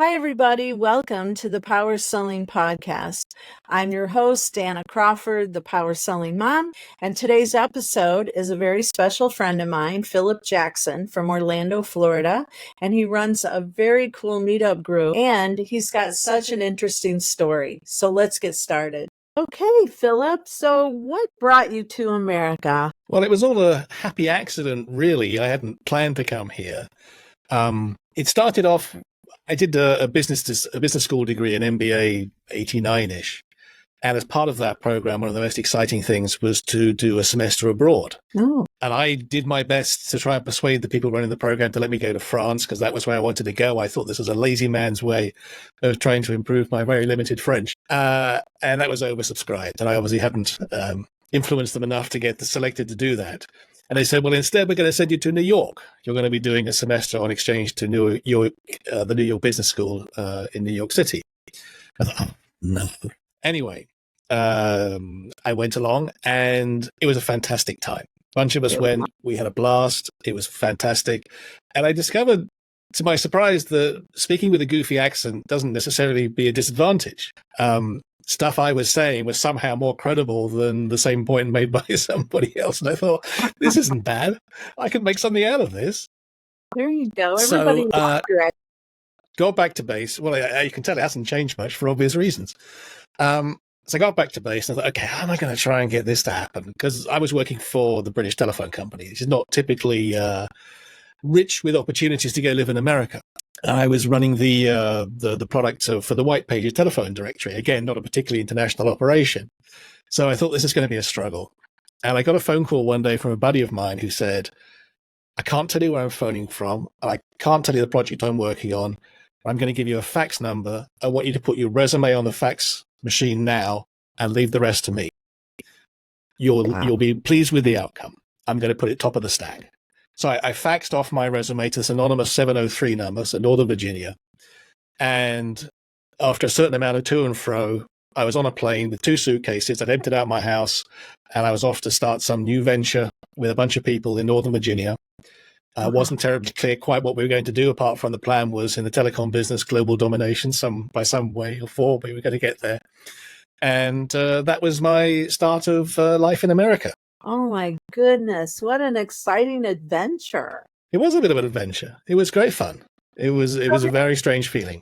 Hi, everybody. Welcome to the Power Selling Podcast. I'm your host, Danna Crawford, the Power Selling Mom. And today's episode is a very special friend of mine, Philip Jackson from Orlando, Florida. And he runs a very cool meetup group. And he's got such an interesting story. So let's get started. Okay, Philip. So what brought you to America? Well, it was all a happy accident, really. I hadn't planned to come here. It started off, I did a business school degree, an MBA, 89-ish. And as part of that program, one of the most exciting things was to do a semester abroad. Oh. And I did my best to try and persuade the people running the program to let me go to France, because that was where I wanted to go. I thought this was a lazy man's way of trying to improve my very limited French. And that was oversubscribed. And I obviously hadn't influenced them enough to get selected to do that. And they said, well, instead, we're going to send you to New York. You're going to be doing a semester on exchange to New York, the New York Business School in New York City. I thought, oh, no. Anyway, I went along, and it was a fantastic time. A bunch of us went. We had a blast. It was fantastic. And I discovered, to my surprise, that speaking with a goofy accent doesn't necessarily be a disadvantage. Stuff I was saying was somehow more credible than the same point made by somebody else. And I thought, this isn't bad. I can make something out of this. There you go. Everybody got back to base. Well, you can tell it hasn't changed much for obvious reasons. So I got back to base and I thought, okay, how am I going to try and get this to happen? Because I was working for the British Telephone Company, which is not typically rich with opportunities to go live in America. I was running the product for the White Pages telephone directory. Again, not a particularly international operation. So I thought this is going to be a struggle. And I got a phone call one day from a buddy of mine who said, I can't tell you where I'm phoning from. I can't tell you the project I'm working on. I'm going to give you a fax number. I want you to put your resume on the fax machine now and leave the rest to me. You'll be pleased with the outcome. I'm going to put it top of the stack. So I faxed off my resume to this anonymous 703 number, so Northern Virginia. And after a certain amount of to and fro, I was on a plane with 2 suitcases. I'd emptied out my house, and I was off to start some new venture with a bunch of people in Northern Virginia. Wasn't terribly clear quite what we were going to do, apart from the plan was in the telecom business, global domination, by some way or form, we were going to get there. And that was my start of life in America. Oh my goodness, what an exciting adventure. It was a bit of an adventure. It was great fun. It was a very strange feeling.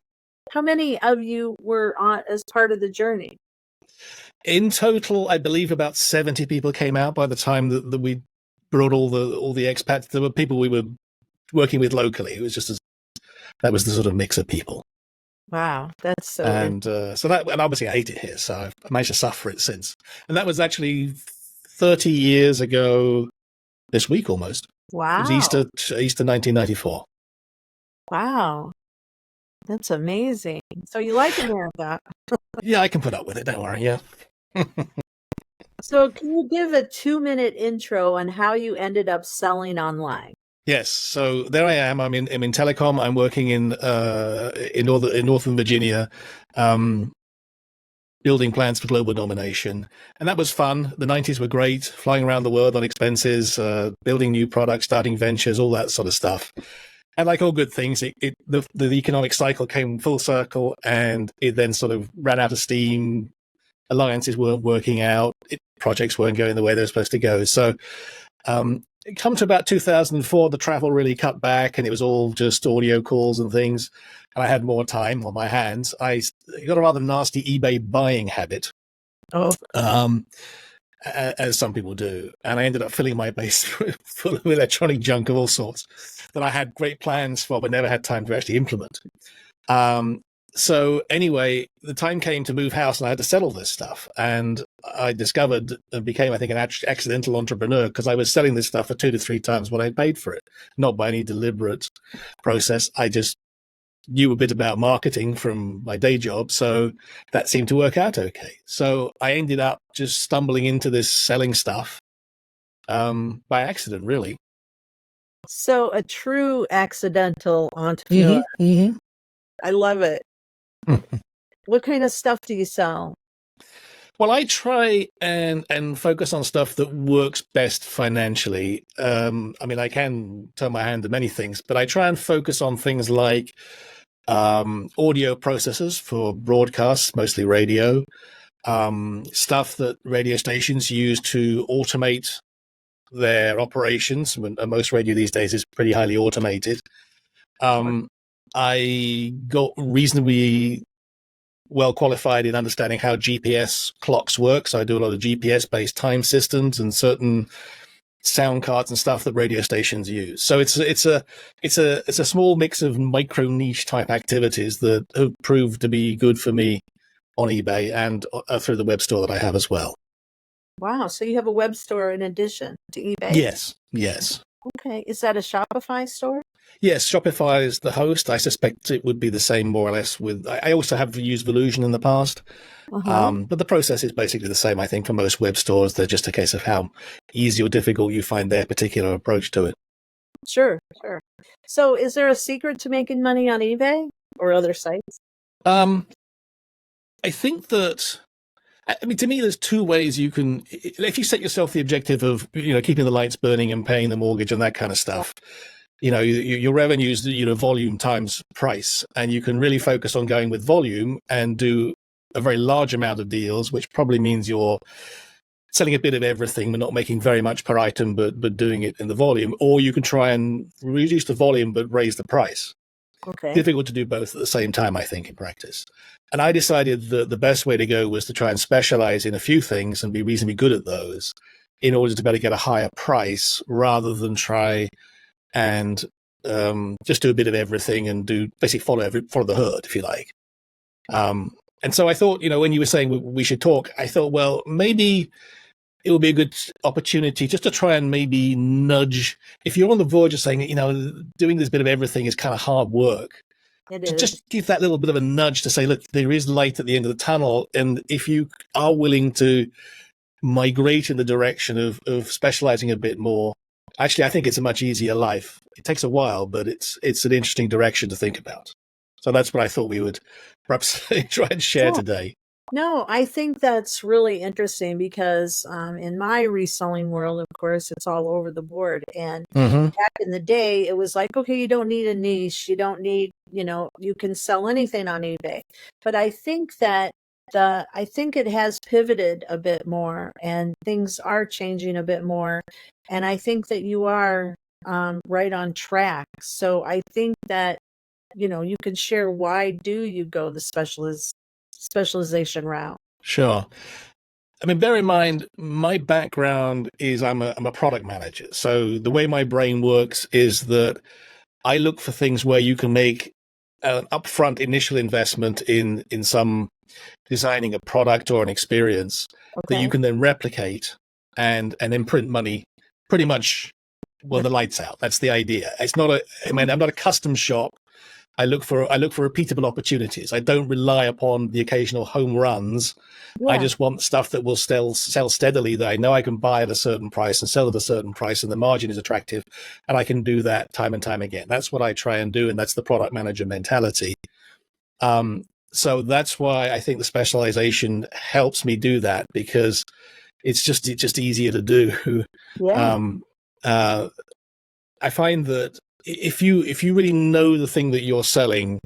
How many of you were on as part of the journey? In total, I believe about 70 people came out by the time that we brought all the expats. There were people we were working with locally. It was that was the sort of mix of people. Wow, that's so. And and obviously I hate it here, so I've managed to suffer it since. And that was actually 30 years ago this week almost. Wow. It was Easter 1994. Wow. That's amazing. So you like America? Yeah, I can put up with it. Don't worry. Yeah. So can you give a 2-minute intro on how you ended up selling online? Yes. So there I am. I'm in telecom. I'm working in Northern Virginia, building plans for global domination. And that was fun. The 90s were great, flying around the world on expenses, building new products, starting ventures, all that sort of stuff. And like all good things, the economic cycle came full circle, and it then sort of ran out of steam. Alliances weren't working out. Projects weren't going the way they were supposed to go. So it come to about 2004, the travel really cut back, and it was all just audio calls and things. And I had more time on my hands. I got a rather nasty eBay buying habit, as some people do. And I ended up filling my base full of electronic junk of all sorts that I had great plans for, but never had time to actually implement. So anyway, the time came to move house, and I had to settle this stuff. And I discovered and became, I think, an accidental entrepreneur, because I was selling this stuff for 2 to 3 times what I paid for it, not by any deliberate process. I just knew a bit about marketing from my day job, so that seemed to work out okay. So I ended up just stumbling into this selling stuff by accident, really. So a true accidental entrepreneur. Mm-hmm. I love it. What kind of stuff do you sell? Well, I try and focus on stuff that works best financially. I mean, I can turn my hand to many things, but I try and focus on things like audio processors for broadcasts, mostly radio, stuff that radio stations use to automate their operations. Most radio these days is pretty highly automated. I got reasonably well qualified in understanding how GPS clocks work. So I do a lot of GPS-based time systems and certain sound cards and stuff that radio stations use. So it's a small mix of micro niche type activities that have proved to be good for me on eBay and through the web store that I have as well. Wow. So you have a web store in addition to eBay? Yes. Okay. Is that a Shopify store? Yes, Shopify is the host. I suspect it would be the same more or less with, I also have used Volusion in the past, but the process is basically the same, I think, for most web stores. They're just a case of how easy or difficult you find their particular approach to it. Sure. So is there a secret to making money on eBay or other sites? I think that, I mean, to me, there's two ways you can, if you set yourself the objective of, keeping the lights burning and paying the mortgage and that kind of stuff, your revenue is, volume times price, and you can really focus on going with volume and do a very large amount of deals, which probably means you're selling a bit of everything, but not making very much per item, but doing it in the volume. Or you can try and reduce the volume, but raise the price. Okay. Difficult to do both at the same time, I think, in practice. And I decided that the best way to go was to try and specialize in a few things and be reasonably good at those in order to be able to get a higher price rather than try and just do a bit of everything and basically follow the herd, if you like. And so I thought, when you were saying we should talk, I thought, well, maybe it would be a good opportunity just to try and maybe nudge. If you're on the verge of saying, doing this bit of everything is kind of hard work, just give that little bit of a nudge to say, look, there is light at the end of the tunnel. And if you are willing to migrate in the direction of specializing a bit more, actually, I think it's a much easier life. It takes a while, but it's an interesting direction to think about. So that's what I thought we would perhaps try and share today. No, I think that's really interesting because in my reselling world, of course, it's all over the board. And back in the day, it was like, okay, you don't need a niche. You don't need, you can sell anything on eBay. But I think that I think it has pivoted a bit more and things are changing a bit more. And I think that you are right on track. So I think that, you can share why do you go the specialization route? Sure. I mean, bear in mind, my background is I'm a product manager. So the way my brain works is that I look for things where you can make an upfront initial investment in some designing a product or an experience that you can then replicate and then print money pretty much when the lights out. That's the idea. It's not I'm not a custom shop. I look for repeatable opportunities. I don't rely upon the occasional home runs. Yeah. I just want stuff that will sell steadily, that I know I can buy at a certain price and sell at a certain price, and the margin is attractive, and I can do that time and time again. That's what I try and do, and that's the product manager mentality. So that's why I think the specialization helps me do that, because it's just easier to do. Yeah. I find that if you really know the thing that you're selling,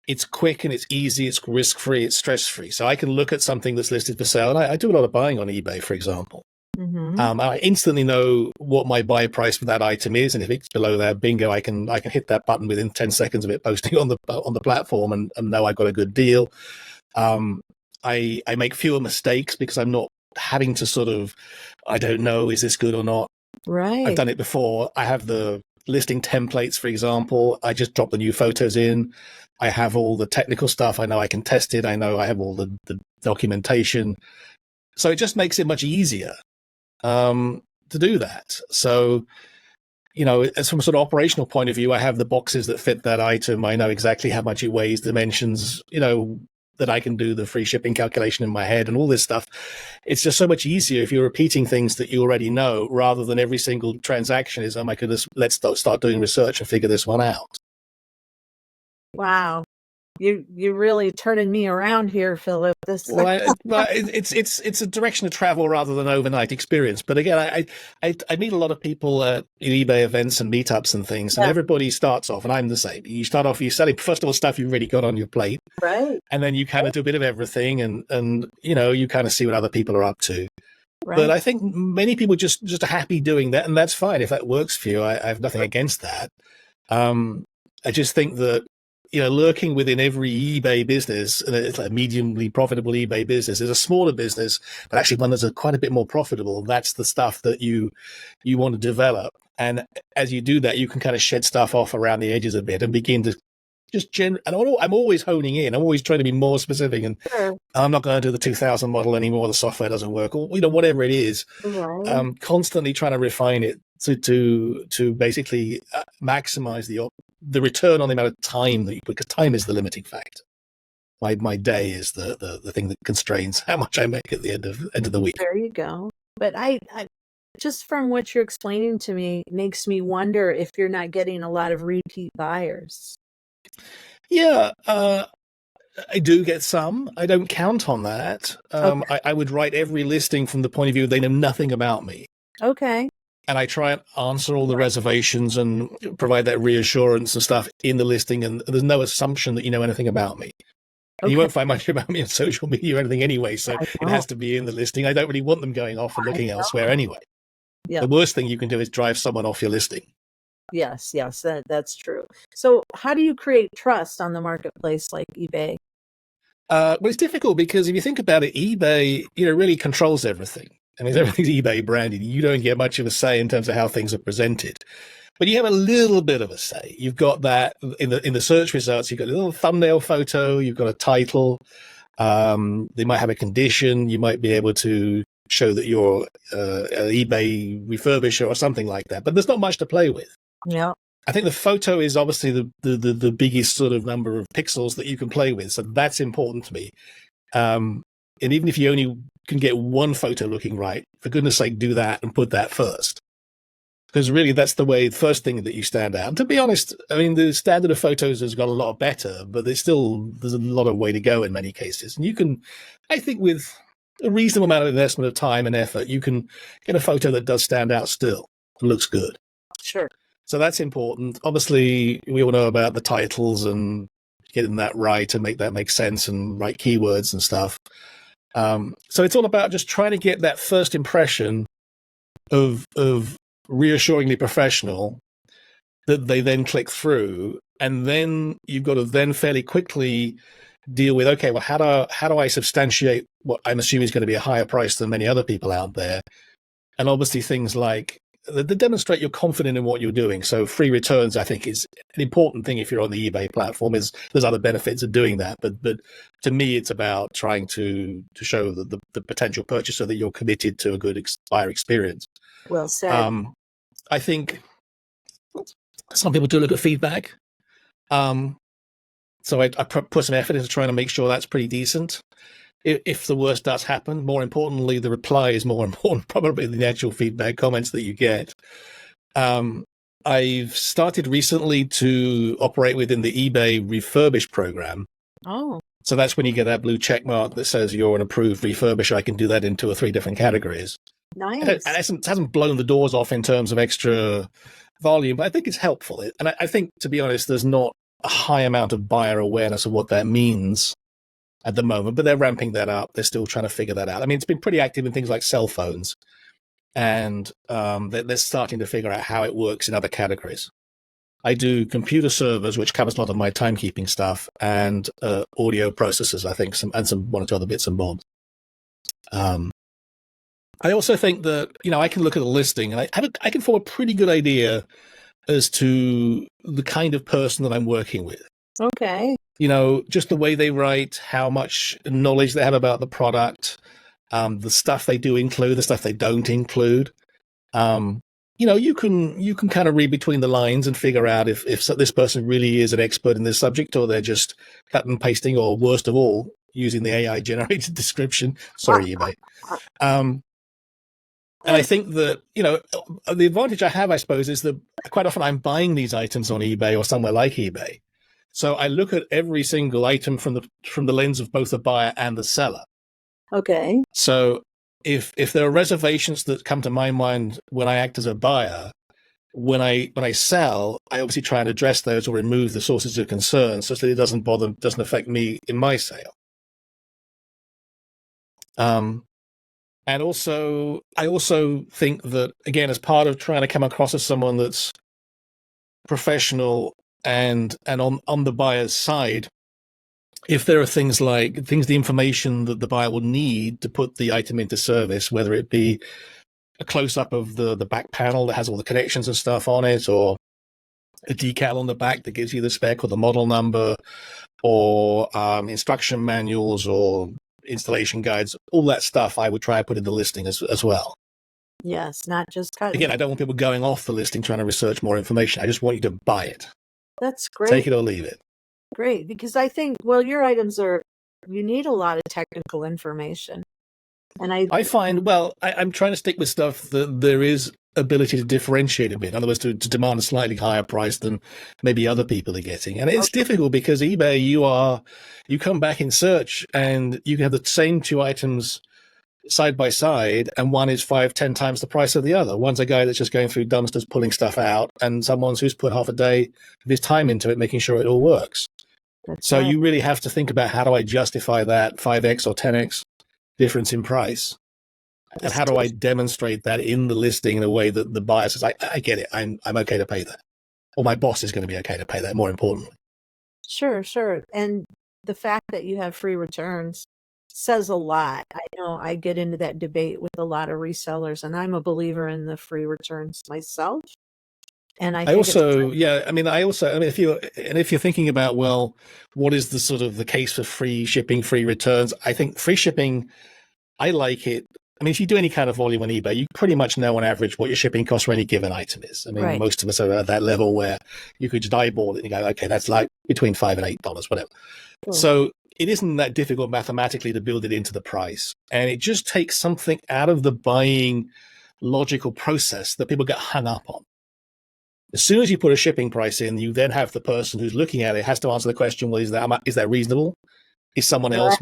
it's quick and it's easy, it's risk-free, it's stress-free. So I can look at something that's listed for sale, and I do a lot of buying on eBay, for example. I instantly know what my buy price for that item is, and if it's below that, bingo, I can hit that button within 10 seconds of it posting on the platform and know I've got a good deal. I make fewer mistakes because I'm not having to sort of, I don't know, is this good or not? Right. I've done it before. I have the listing templates, for example. I just drop the new photos in. I have all the technical stuff. I know I can test it. I know I have all the documentation. So it just makes it much easier to do that. So, as from a sort of operational point of view, I have the boxes that fit that item. I know exactly how much it weighs, dimensions, that I can do the free shipping calculation in my head and all this stuff. It's just so much easier if you're repeating things that you already know, rather than every single transaction is, oh my goodness, let's start doing research and figure this one out. Wow. You really turning me around here, Philip. This It's a direction of travel rather than overnight experience. But again, I meet a lot of people at eBay events and meetups and things, and Yeah. everybody starts off, and I'm the same. You start off, you're selling first of all stuff you've really got on your plate, right, and then you kind of do a bit of everything, and you kind of see what other people are up to. But right. I think many people just are happy doing that, and that's fine if that works for you. I have nothing against that. I just think that lurking within every eBay business, and it's like a mediumly profitable eBay business, is a smaller business, but actually one that's quite a bit more profitable. That's the stuff that you want to develop, and as you do that, you can kind of shed stuff off around the edges a bit and begin to and I'm always honing in. I'm always trying to be more specific, and Sure. I'm not going to do the 2000 model anymore. The software doesn't work, or whatever it is. Right. Constantly trying to refine it to basically maximize the return on the amount of time that you put, because time is the limiting factor. My day is the thing that constrains how much I make at the end of the week. There you go. But I just from what you're explaining to me makes me wonder if you're not getting a lot of repeat buyers. Yeah, I do get some. I don't count on that. Okay. I would write every listing from the point of view they know nothing about me. Okay. And I try and answer all the reservations and provide that reassurance and stuff in the listing. And there's no assumption that you know anything about me. And you won't find much about me on social media or anything anyway. So it has to be in the listing. I don't really want them going off and looking elsewhere anyway. Yeah. The worst thing you can do is drive someone off your listing. Yes, that's true. So how do you create trust on the marketplace like eBay? Well, it's difficult because if you think about it, eBay, really controls everything. I mean, everything's eBay branded. You don't get much of a say in terms of how things are presented, but you have a little bit of a say. You've got that in the search results. You've got a little thumbnail photo. You've got a title. They might have a condition. You might be able to show that you're an eBay refurbisher or something like that. But there's not much to play with. Yeah. I think the photo is obviously the biggest sort of number of pixels that you can play with. So that's important to me. And even if you only can get one photo looking right, for goodness sake, do that and put that first. Because really, that's the first thing that you stand out. And to be honest, I mean, the standard of photos has got a lot better, but there's a lot of way to go in many cases. And you can, I think with a reasonable amount of investment of time and effort, you can get a photo that does stand out still and looks good. Sure. So that's important. Obviously, we all know about the titles and getting that right and make that make sense and right keywords and stuff. So it's all about just trying to get that first impression of reassuringly professional that they then click through, and then you've got to then fairly quickly deal with, okay, well, how do I substantiate what I'm assuming is going to be a higher price than many other people out there? And obviously things like they demonstrate you're confident in what you're doing. So free returns, I think, is an important thing if you're on the eBay platform. There's other benefits of doing that, but to me, it's about trying to show the potential purchaser that you're committed to a good buyer experience. Well said. I think some people do look at feedback. So I put some effort into trying to make sure that's pretty decent. If the worst does happen, more importantly, the reply is more important probably than the actual feedback comments that you get. I've started recently to operate within the eBay refurbish program. Oh. So that's when you get that blue check mark that says you're an approved refurbisher. I can do that in 2 or 3 different categories. Nice. And it hasn't blown the doors off in terms of extra volume, but I think it's helpful. And I think, to be honest, there's not a high amount of buyer awareness of what that means at the moment, but they're ramping that up. They're still trying to figure that out. I mean, it's been pretty active in things like cell phones, and they're starting to figure out how it works in other categories. I do computer servers, which covers a lot of my timekeeping stuff, and audio processors, I think, some 1 or 2 other bits and bobs. I also think that, I can look at a listing and I can form a pretty good idea as to the kind of person that I'm working with. Okay. Just the way they write, how much knowledge they have about the product, the stuff they do include, the stuff they don't include. You can kind of read between the lines and figure out if this person really is an expert in this subject, or they're just cut and pasting, or worst of all, using the AI generated description. Sorry, eBay. And I think that, the advantage I have, I suppose, is that quite often I'm buying these items on eBay or somewhere like eBay. So I look at every single item from the lens of both the buyer and the seller. Okay. So if there are reservations that come to my mind when I act as a buyer, when I sell, I obviously try and address those or remove the sources of concern so that it doesn't affect me in my sale. And also, I also think that, again, as part of trying to come across as someone that's professional and on the buyer's side, if there are the information that the buyer will need to put the item into service, whether it be a close-up of the back panel that has all the connections and stuff on it, or a decal on the back that gives you the spec or the model number, or instruction manuals or installation guides, all that stuff I would try to put in the listing as well. Yes, not just cutting. Again, I don't want people going off the listing trying to research more information. I just want you to buy it. That's great. Take it or leave it. Great, because I think, well, your items you need a lot of technical information. And I find, I'm trying to stick with stuff that there is ability to differentiate a bit. In other words, to demand a slightly higher price than maybe other people are getting. And it's difficult because eBay, you come back in search and you can have the same two items side by side, and one is 5-10 times the price of the other. One's a guy that's just going through dumpsters pulling stuff out, and someone's who's put half a day of his time into it, making sure it all works. So you really have to think about, how do I justify that 5x or 10x difference in price? And how do I demonstrate that in the listing in a way that the buyer says, I get it, I'm okay to pay that. Or my boss is going to be okay to pay that, more importantly. Sure. And the fact that you have free returns says a lot. I know I get into that debate with a lot of resellers, and I'm a believer in the free returns myself. And if you're thinking about, well, what is the sort of the case for free shipping, free returns? I think free shipping, I like it. I mean, if you do any kind of volume on eBay, you pretty much know on average what your shipping cost for any given item is. I mean, most of us are at that level where you could just eyeball it and go, okay, that's like between $5 and $8, whatever. Cool. So it isn't that difficult mathematically to build it into the price. And it just takes something out of the buying logical process that people get hung up on. As soon as you put a shipping price in, you then have the person who's looking at it has to answer the question, well, is that reasonable? Is someone else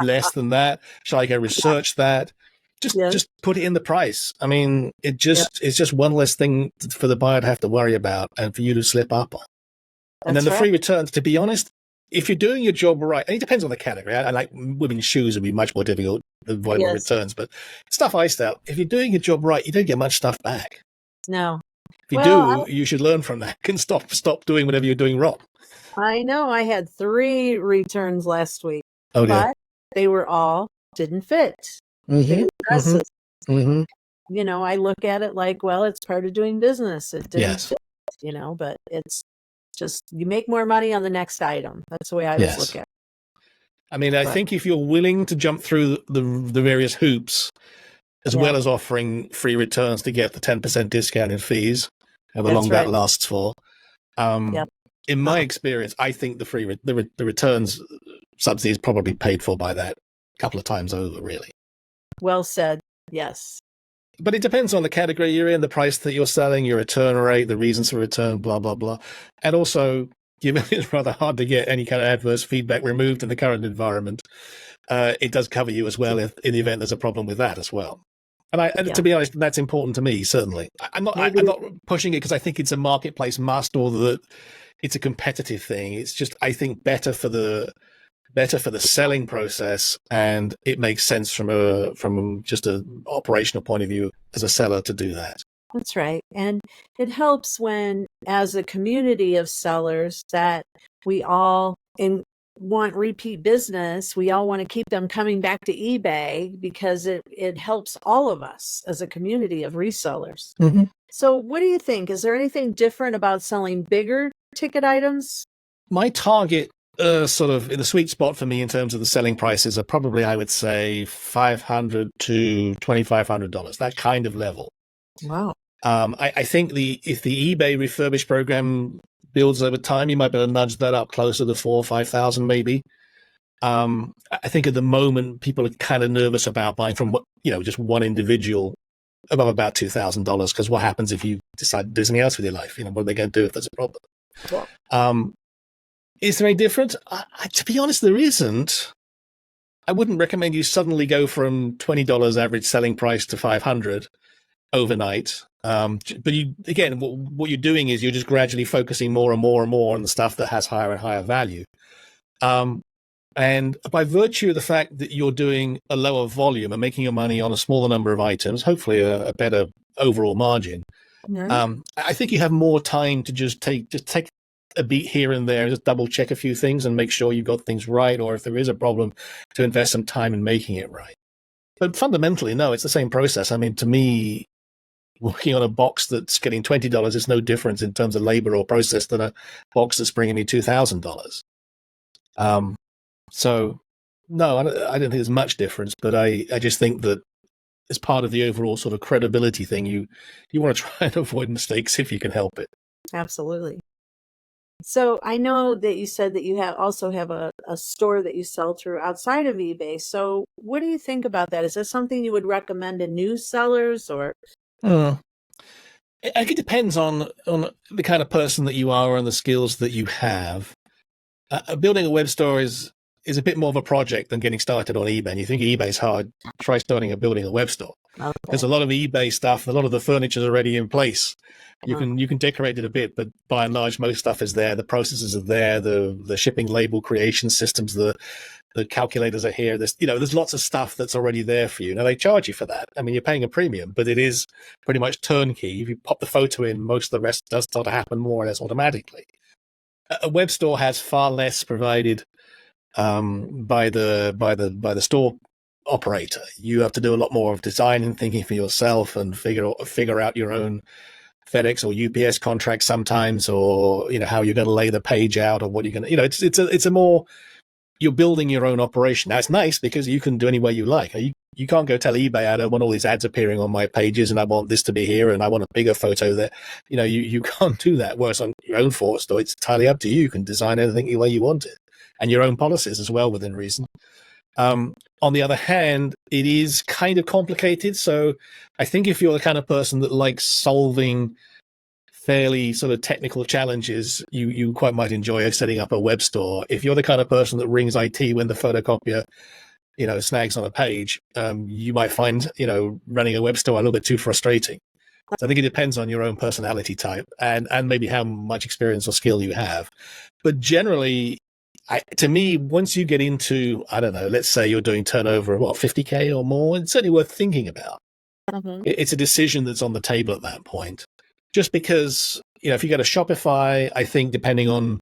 less than that? Shall I go research that? Just put it in the price. I mean, it's just one less thing for the buyer to have to worry about and for you to slip up on. And then the free returns, to be honest, if you're doing your job right, and it depends on the category. I like women's shoes would be much more difficult than volume returns, but stuff I sell, if you're doing your job right, you don't get much stuff back. No. If you you should learn from that and stop doing whatever you're doing wrong. I know I had 3 returns last week, but they were all didn't fit. Mm-hmm. Dresses. Mm-hmm. You know, I look at it like, well, it's part of doing business. It didn't fit, but it's just, you make more money on the next item. That's the way I always look at it. I mean, I think if you're willing to jump through the various hoops, as well as offering free returns to get the 10% discount in fees, however long that lasts for. In my experience, I think the returns subsidy is probably paid for by that a couple of times over, really. Well said. Yes. But it depends on the category you're in, the price that you're selling, your return rate, the reasons for return, blah, blah, blah. And also, given it's rather hard to get any kind of adverse feedback removed in the current environment, it does cover you as well in the event there's a problem with that as well. And to be honest, that's important to me, certainly. I'm not pushing it because I think it's a marketplace must or that it's a competitive thing. It's just, I think, better for the selling process, and it makes sense from just an operational point of view as a seller to do that. That's right. And it helps when, as a community of sellers, that we all want repeat business. We all want to keep them coming back to eBay because it helps all of us as a community of resellers. Mm-hmm. So what do you think? Is there anything different about selling bigger ticket items? My target sort of in the sweet spot for me in terms of the selling prices are probably, I would say, $500 to $2,500, that kind of level. Wow. I think if the eBay refurbished program builds over time, you might be able to nudge that up closer to $4,000 or $5,000 maybe. I think at the moment people are kind of nervous about buying from just one individual above about $2,000, because what happens if you decide to do something else with your life? What are they going to do if there's a problem? Yeah. Is there any difference? To be honest, there isn't. I wouldn't recommend you suddenly go from $20 average selling price to 500 overnight. But again, what you're doing is you're just gradually focusing more and more and more on the stuff that has higher and higher value. And by virtue of the fact that you're doing a lower volume and making your money on a smaller number of items, hopefully a better overall margin, I think you have more time to just take a beat here and there, just double check a few things and make sure you've got things right, or if there is a problem, to invest some time in making it right. But fundamentally, no, it's the same process. I mean, to me, working on a box that's getting $20 is no difference in terms of labor or process than a box that's bringing me $2,000. So, no, I don't think there's much difference, but I just think that as part of the overall sort of credibility thing, you want to try and avoid mistakes if you can help it. Absolutely. So I know that you said that you also have a store that you sell through outside of eBay. So what do you think about that? Is that something you would recommend to new sellers, or? I think it depends on the kind of person that you are and the skills that you have. Building a web store is a bit more of a project than getting started on eBay. And you think eBay's hard, try building a web store. Okay. There's a lot of eBay stuff. A lot of the furniture's already in place. You can decorate it a bit, but by and large, most stuff is there. The processes are there. The shipping label creation systems, the calculators are here. There's lots of stuff that's already there for you. Now they charge you for that. I mean, you're paying a premium, but it is pretty much turnkey. If you pop the photo in, most of the rest does start to happen more or less automatically. A web store has far less provided by the store operator. You have to do a lot more of design and thinking for yourself and figure out your own FedEx or UPS contract sometimes, or how you're going to lay the page out, or what you're going to, it's a more, you're building your own operation. Now it's nice because you can do any way you like. You can't go tell eBay, I don't want all these ads appearing on my pages and I want this to be here and I want a bigger photo there. You can't do that. Whereas on your own store, it's entirely up to you. You can design anything the way you want it, and your own policies as well within reason. On the other hand, it is kind of complicated. So I think if you're the kind of person that likes solving fairly sort of technical challenges, you quite might enjoy setting up a web store. If you're the kind of person that rings IT when the photocopier, snags on a page, you might find, running a web store a little bit too frustrating. So I think it depends on your own personality type and maybe how much experience or skill you have. But generally, to me, once you get into, I don't know, let's say you're doing turnover of 50K or more, it's certainly worth thinking about. It's a decision that's on the table at that point. Just because, if you go to Shopify, I think depending on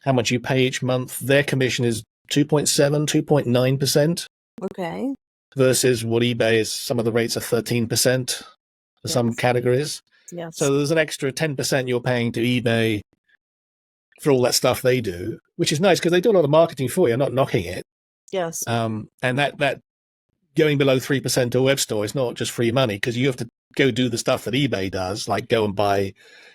how much you pay each month, their commission is 2.7, 2.9%. Okay. Versus what eBay is, some of the rates are 13% for some categories. Yes. So there's an extra 10% you're paying to eBay for all that stuff they do, which is nice because they do a lot of marketing for you. I'm not knocking it. Yes. And that going below 3% to a web store is not just free money, because you have to go do the stuff that eBay does, like go and buy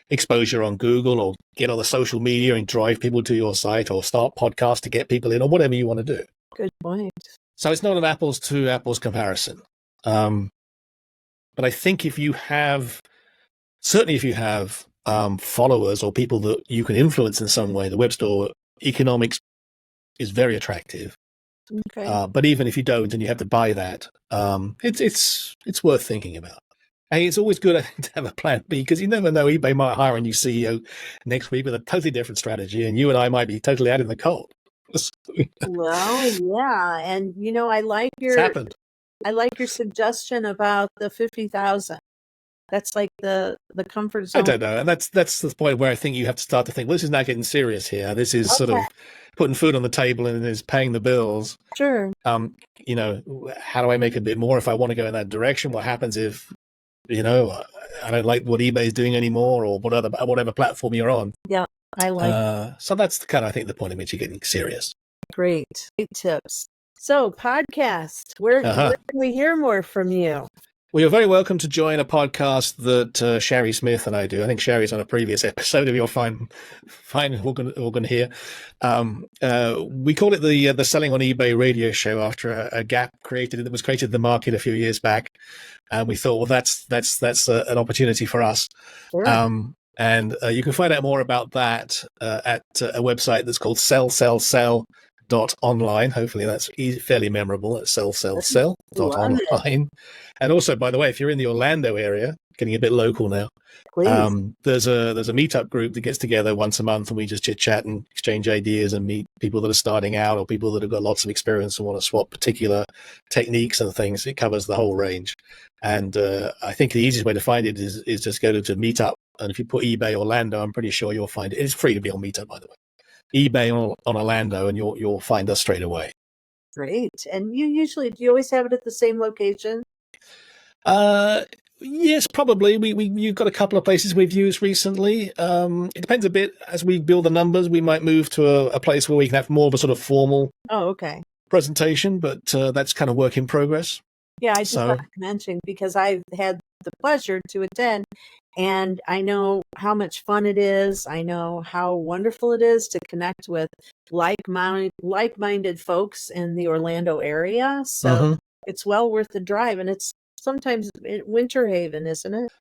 exposure on Google or get on the social media and drive people to your site or start podcasts to get people in or whatever you want to do. Good point. So it's not an apples to apples comparison. But I think certainly if you have followers or people that you can influence in some way, the web store economics is very attractive. Okay. But even if you don't and you have to buy that, it's worth thinking about. And it's always good, I think, to have a plan B, because you never know, eBay might hire a new CEO next week with a totally different strategy, and you and I might be totally out in the cold. Well, yeah, and I like It's happened. I like your suggestion about the 50,000. That's like the comfort zone. I don't know, and that's the point where I think you have to start to think, well, this is now getting serious here. This is sort of putting food on the table and is paying the bills. Sure. How do I make a bit more if I want to go in that direction? What happens if I don't like what eBay is doing anymore, or whatever platform you're on? Yeah, I like. So that's the point at which you're getting serious. Great tips. So podcast, where can we hear more from you? Well, you're very welcome to join a podcast that Sherry Smith and I do. I think Sherry's on a previous episode, if you're fine organ here. We call it the Selling on eBay radio show after a gap that was created in the market a few years back. And we thought, well, that's an opportunity for us. Sure. And you can find out more about that at a website that's called sellsellsell.online. Hopefully that's fairly memorable at Love it. sellsellsell.online. And also, by the way, if you're in the Orlando area, getting a bit local now, Please. there's a meetup group that gets together once a month, and we just chit chat and exchange ideas and meet people that are starting out or people that have got lots of experience and want to swap particular techniques and things. It covers the whole range. And I think the easiest way to find it is just go to Meetup. And if you put eBay Orlando, I'm pretty sure you'll find it. It's free to be on Meetup, by the way. eBay on Orlando, and you'll find us straight away. Great. And do you always have it at the same location? Yes, probably. You've got a couple of places we've used recently. It depends a bit. As we build the numbers, we might move to a place where we can have more of a sort of formal presentation, but that's kind of work in progress. Yeah, I just thought to mention because I've had the pleasure to attend, and I know how much fun it is. I know how wonderful it is to connect with like-minded folks in the Orlando area. So it's well worth the drive, and it's sometimes Winter Haven, isn't it?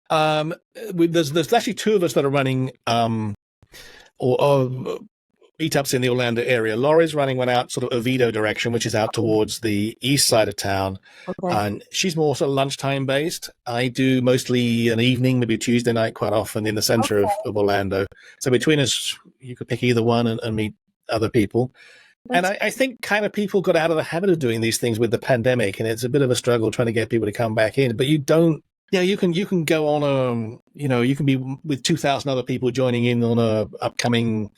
There's actually two of us that are running meetups in the Orlando area. Laurie's running one out sort of Oviedo direction, which is out towards the east side of town. Okay. And she's more sort of lunchtime based. I do mostly an evening, maybe Tuesday night quite often in the center of Orlando. So between us, you could pick either one and meet other people. And I think kind of people got out of the habit of doing these things with the pandemic, and it's a bit of a struggle trying to get people to come back in. But you don't. Yeah, you can go on you can be with 2,000 other people joining in on a upcoming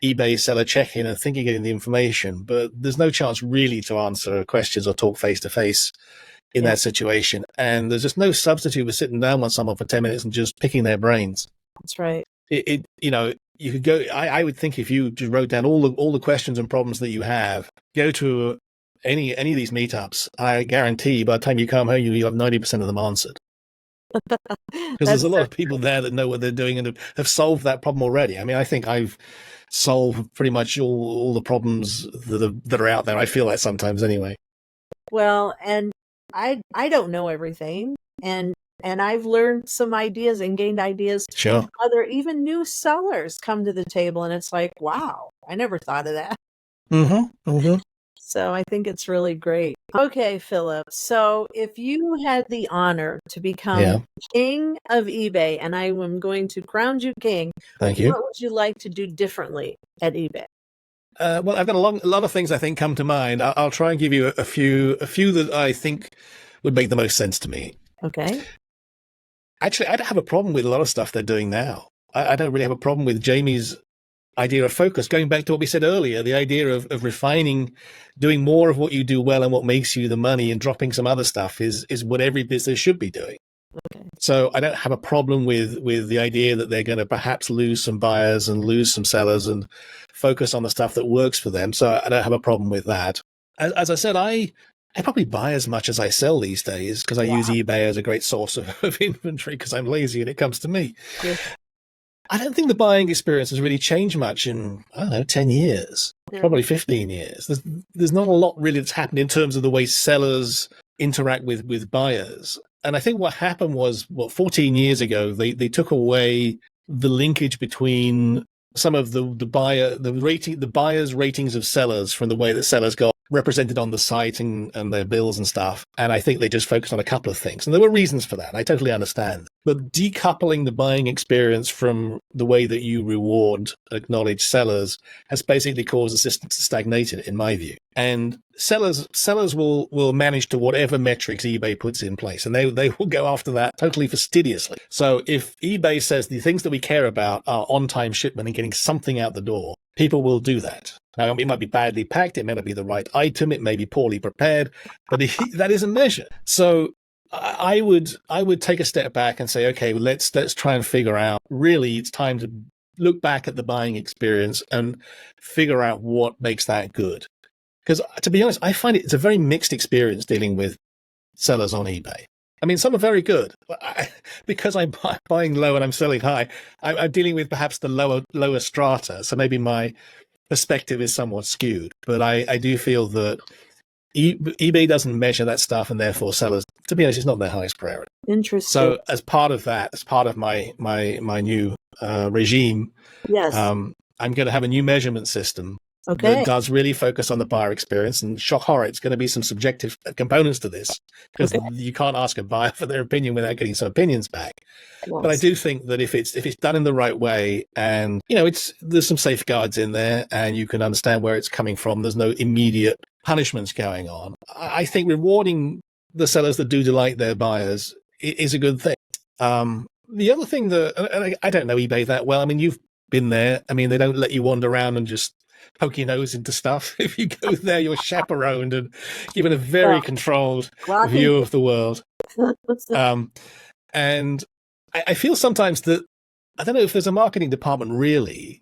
eBay seller check-in and thinking getting the information, but there's no chance really to answer questions or talk face to face in that situation. And there's just no substitute for sitting down with someone for 10 minutes and just picking their brains. That's right. You could go. I would think if you just wrote down all the questions and problems that you have, go to any of these meetups. I guarantee by the time you come home, you have 90% of them answered. Because there's a lot of people there that know what they're doing and have solved that problem already. I mean, I think I've solved pretty much all the problems that are out there. I feel that sometimes anyway. Well, and I don't know everything, and I've learned some ideas and gained ideas. Sure. Other even new sellers come to the table, and it's like, wow, I never thought of that. So I think it's really great. Okay, Philip. So if you had the honor to become king of eBay, and I am going to crown you king, thank you. What would you like to do differently at eBay? Well, I've got a lot of things I think come to mind. I'll try and give you a few that I think would make the most sense to me. Okay. Actually, I don't have a problem with a lot of stuff they're doing now. I don't really have a problem with Jamie's idea of focus. Going back to what we said earlier, the idea of refining, doing more of what you do well and what makes you the money, and dropping some other stuff is what every business should be doing. Okay. So I don't have a problem with the idea that they're going to perhaps lose some buyers and lose some sellers and focus on the stuff that works for them. So I don't have a problem with that. As I said, I probably buy as much as I sell these days because I use eBay as a great source of inventory because I'm lazy and it comes to me. Yeah. I don't think the buying experience has really changed much in, 10 years, probably 15 years. There's not a lot really that's happened in terms of the way sellers interact with buyers. And I think what happened was, 14 years ago, they took away the linkage between some of the buyer's ratings of sellers from the way that sellers got represented on the site and their bills and stuff. And I think they just focused on a couple of things. And there were reasons for that. I totally understand. But decoupling the buying experience from the way that you reward acknowledged sellers has basically caused the system to stagnate, in my view. And sellers will manage to whatever metrics eBay puts in place, and they will go after that totally fastidiously. So if eBay says the things that we care about are on-time shipment and getting something out the door, people will do that. Now, it might be badly packed, it may not be the right item, it may be poorly prepared, but that is a measure. So I would take a step back and say, okay, well, let's try and figure out, really, it's time to look back at the buying experience and figure out what makes that good. Because to be honest, I find it's a very mixed experience dealing with sellers on eBay. I mean, some are very good. Because I'm buying low and I'm selling high, I'm dealing with perhaps the lower strata. So maybe my perspective is somewhat skewed. But I do feel that eBay doesn't measure that stuff, and therefore sellers, to be honest, it's not their highest priority. Interesting. So as part of that, as part of my new regime, Yes. I'm going to have a new measurement system Okay. that does really focus on the buyer experience. And shock horror, it's going to be some subjective components to this, because you can't ask a buyer for their opinion without getting some opinions back. Yes. But I do think that if it's done in the right way, and there's some safeguards in there, and you can understand where it's coming from, there's no immediate punishments going on. I think rewarding the sellers that do delight their buyers is a good thing. The other thing that I don't know eBay that well. I mean, you've been there. I mean, they don't let you wander around and just poke your nose into stuff. If you go there, you're chaperoned and given a very controlled view of the world. And I feel sometimes that, I don't know if there's a marketing department really.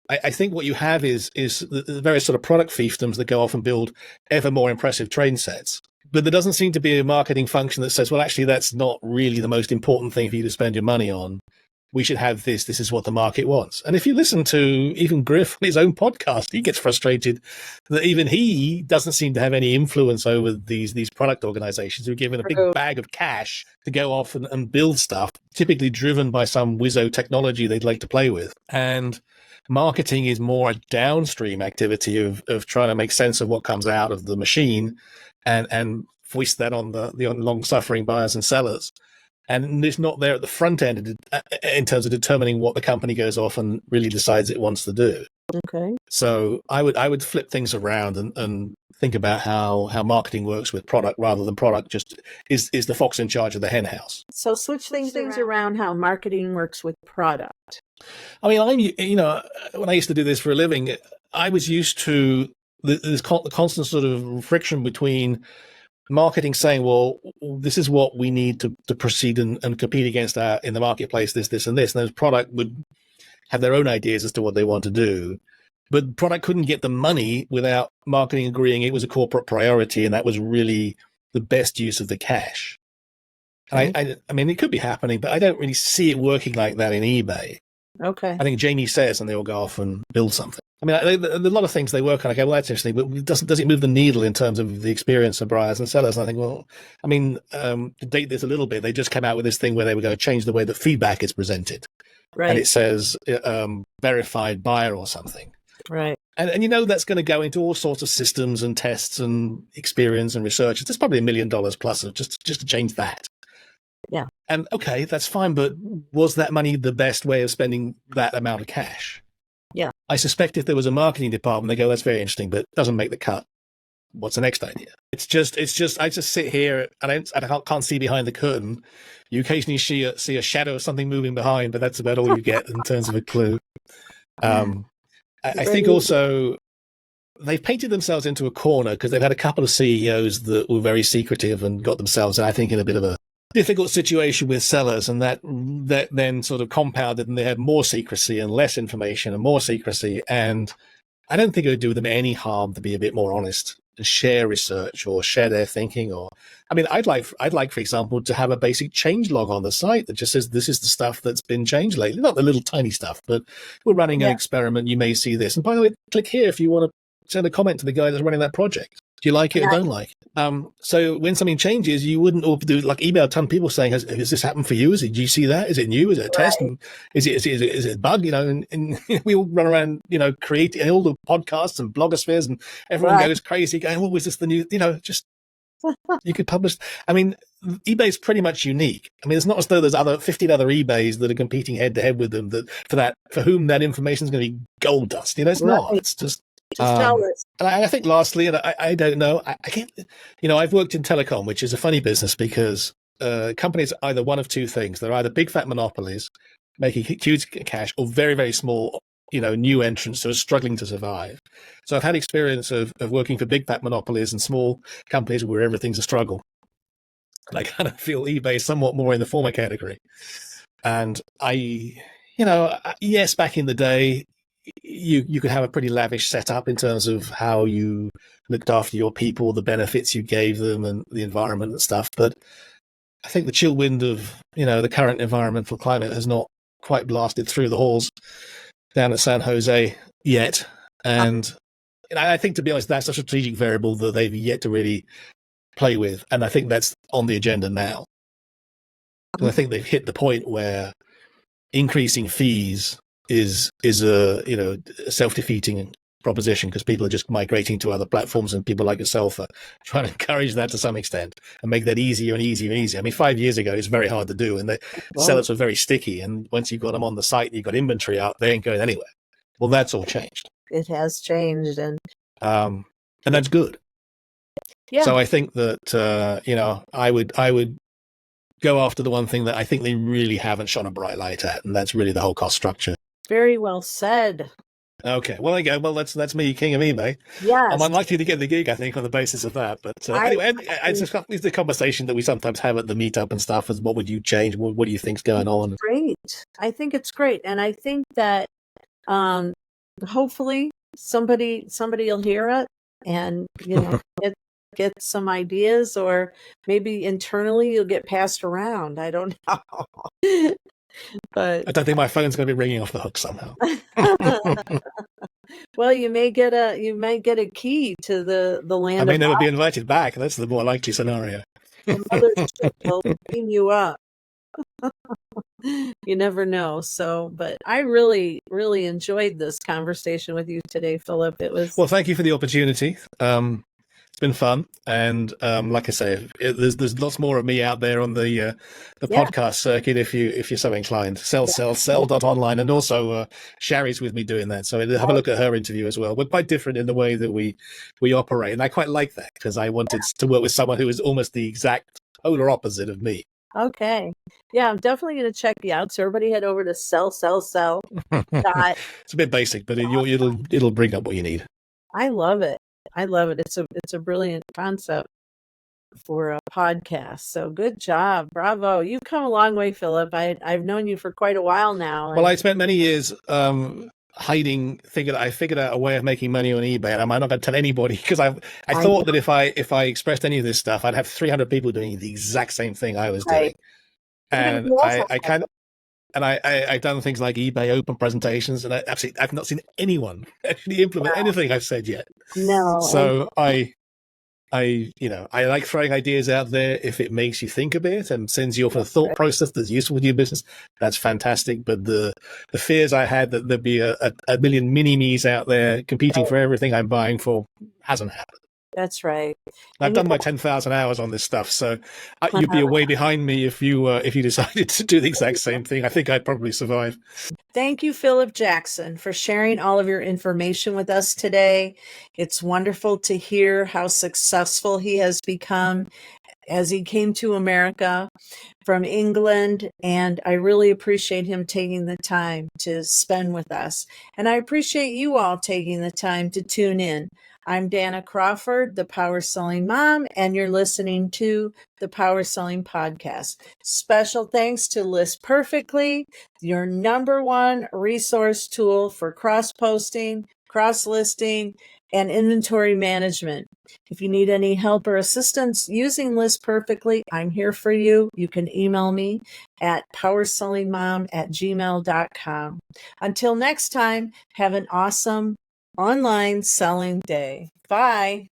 I think what you have is the various sort of product fiefdoms that go off and build ever more impressive train sets. But there doesn't seem to be a marketing function that says, well, actually, that's not really the most important thing for you to spend your money on. We should have this. This is what the market wants. And if you listen to even Griff on his own podcast, he gets frustrated that even he doesn't seem to have any influence over these product organizations who are given a big bag of cash to go off and build stuff, typically driven by some whizzo technology they'd like to play with. And marketing is more a downstream activity of trying to make sense of what comes out of the machine and foist that on the long-suffering buyers and sellers. And it's not there at the front end in terms of determining what the company goes off and really decides it wants to do. Okay. So I would flip things around and think about how marketing works with product, rather than product just is the fox in charge of the hen house. So switch things around how marketing works with product. I mean, when I used to do this for a living, I was used to the constant sort of friction between marketing saying, well, this is what we need to proceed and compete against in the marketplace, this, and this. And those product would have their own ideas as to what they want to do. But product couldn't get the money without marketing agreeing it was a corporate priority, and that was really the best use of the cash. Okay. I mean, it could be happening, but I don't really see it working like that in eBay. Okay. I think Jamie says, and they all go off and build something. I mean, a lot of things they work on. I go, well, that's interesting, but does it move the needle in terms of the experience of buyers and sellers? And I think, well, I mean, to date this a little bit, they just came out with this thing where they were going to change the way that feedback is presented. Right. And it says verified buyer or something. Right. And that's going to go into all sorts of systems and tests and experience and research. It's probably $1 million plus of just to change that. Yeah. And okay, that's fine, but was that money the best way of spending that amount of cash? Yeah. I suspect if there was a marketing department, they go, that's very interesting, but doesn't make the cut. What's the next idea? It's just I just sit here and I can't see behind the curtain. You occasionally see a shadow of something moving behind, but that's about all you get in terms of a clue. I think also they've painted themselves into a corner because they've had a couple of CEOs that were very secretive and got themselves, I think, in a bit of a difficult situation with sellers, and that then sort of compounded, and they had more secrecy and less information and more secrecy. And I don't think it would do them any harm to be a bit more honest, to share research or share their thinking. Or, I mean, I'd like, for example, to have a basic change log on the site that just says this is the stuff that's been changed lately, not the little tiny stuff, but we're running an experiment. You may see this, and by the way, click here if you want to send a comment to the guy that's running that project. Do you like it or don't like it? So when something changes, you wouldn't do like email a ton of people saying, has this happened for you? Do you see that? Is it new? Is it a test? And is it a bug? And we all run around, creating all the podcasts and blogospheres, and everyone goes crazy going, oh, is this the new, just you could publish. I mean, eBay's pretty much unique. I mean, it's not as though there's 15 other eBays that are competing head to head with them for whom that information is going to be gold dust. It's not. It's just tell us. And I think lastly, and I don't know, I can't, I've worked in telecom, which is a funny business because companies are either one of two things. They're either big fat monopolies making huge cash, or very, very small, new entrants who are struggling to survive. So I've had experience of working for big fat monopolies and small companies where everything's a struggle. And I kind of feel eBay somewhat more in the former category. And yes, back in the day, you could have a pretty lavish setup in terms of how you looked after your people, the benefits you gave them, and the environment and stuff. But I think the chill wind of the current environmental climate has not quite blasted through the halls down at San Jose yet. And I think, to be honest, that's a strategic variable that they've yet to really play with. And I think that's on the agenda now. And I think they've hit the point where increasing fees is a self-defeating proposition, because people are just migrating to other platforms, and people like yourself are trying to encourage that to some extent and make that easier and easier and easier. I mean, 5 years ago, it's very hard to do, and the sellers were very sticky. And once you've got them on the site and you've got inventory out, they ain't going anywhere. Well, that's all changed. It has changed, and that's good. yeah. So I think that I would go after the one thing that I think they really haven't shone a bright light at, and that's really the whole cost structure. Very well said. Okay, well, there you go. Well, that's me, king of eBay. Yes. I'm unlikely to get the gig, I think, on the basis of that. But anyway, it's the conversation that we sometimes have at the meetup and stuff. Is what would you change? What do you think's going on? Great. I think it's great, and I think that hopefully somebody will hear it, and get some ideas, or maybe internally you'll get passed around. I don't know. But I don't think my phone's going to be ringing off the hook somehow. Well, you may get a key to the land. I may never be invited back. That's the more likely scenario. The mothership will clean you up. You never know. So, but I really, really enjoyed this conversation with you today, Philip. It was well. Thank you for the opportunity. It's been fun, and like I say, there's lots more of me out there on the podcast circuit. If you're so inclined, sell.online, and also Sherry's with me doing that. So have a look at her interview as well. We're quite different in the way that we operate, and I quite like that, because I wanted to work with someone who is almost the exact polar opposite of me. Okay, yeah, I'm definitely going to check you out. So everybody head over to sell. It's a bit basic, but it'll bring up what you need. I love it. It's a brilliant concept for a podcast. So good job. Bravo. You've come a long way, Philip. I've known you for quite a while now. Well, I spent many years hiding, thinking that I figured out a way of making money on eBay, and I'm not going to tell anybody, because I thought that if I expressed any of this stuff, I'd have 300 people doing the exact same thing I was doing. And I've done things like eBay open presentations, and I've not seen anyone actually implement anything I've said yet. No. So I like throwing ideas out there. If it makes you think a bit and sends you off a thought process that's useful to your business, that's fantastic. But the fears I had that there'd be a million mini-me's out there competing for everything I'm buying for hasn't happened. That's right. I've done my 10,000 hours on this stuff, so you'd be way behind me if you decided to do the exact same thing. I think I'd probably survive. Thank you, Philip Jackson, for sharing all of your information with us today. It's wonderful to hear how successful he has become as he came to America from England, and I really appreciate him taking the time to spend with us. And I appreciate you all taking the time to tune in. I'm Danna Crawford, the Power Selling Mom, and you're listening to the Power Selling Podcast. Special thanks to List Perfectly, your #1 resource tool for cross-posting, cross-listing, and inventory management. If you need any help or assistance using List Perfectly, I'm here for you. You can email me at powersellingmom@gmail.com. Until next time, have an awesome online selling day. Bye.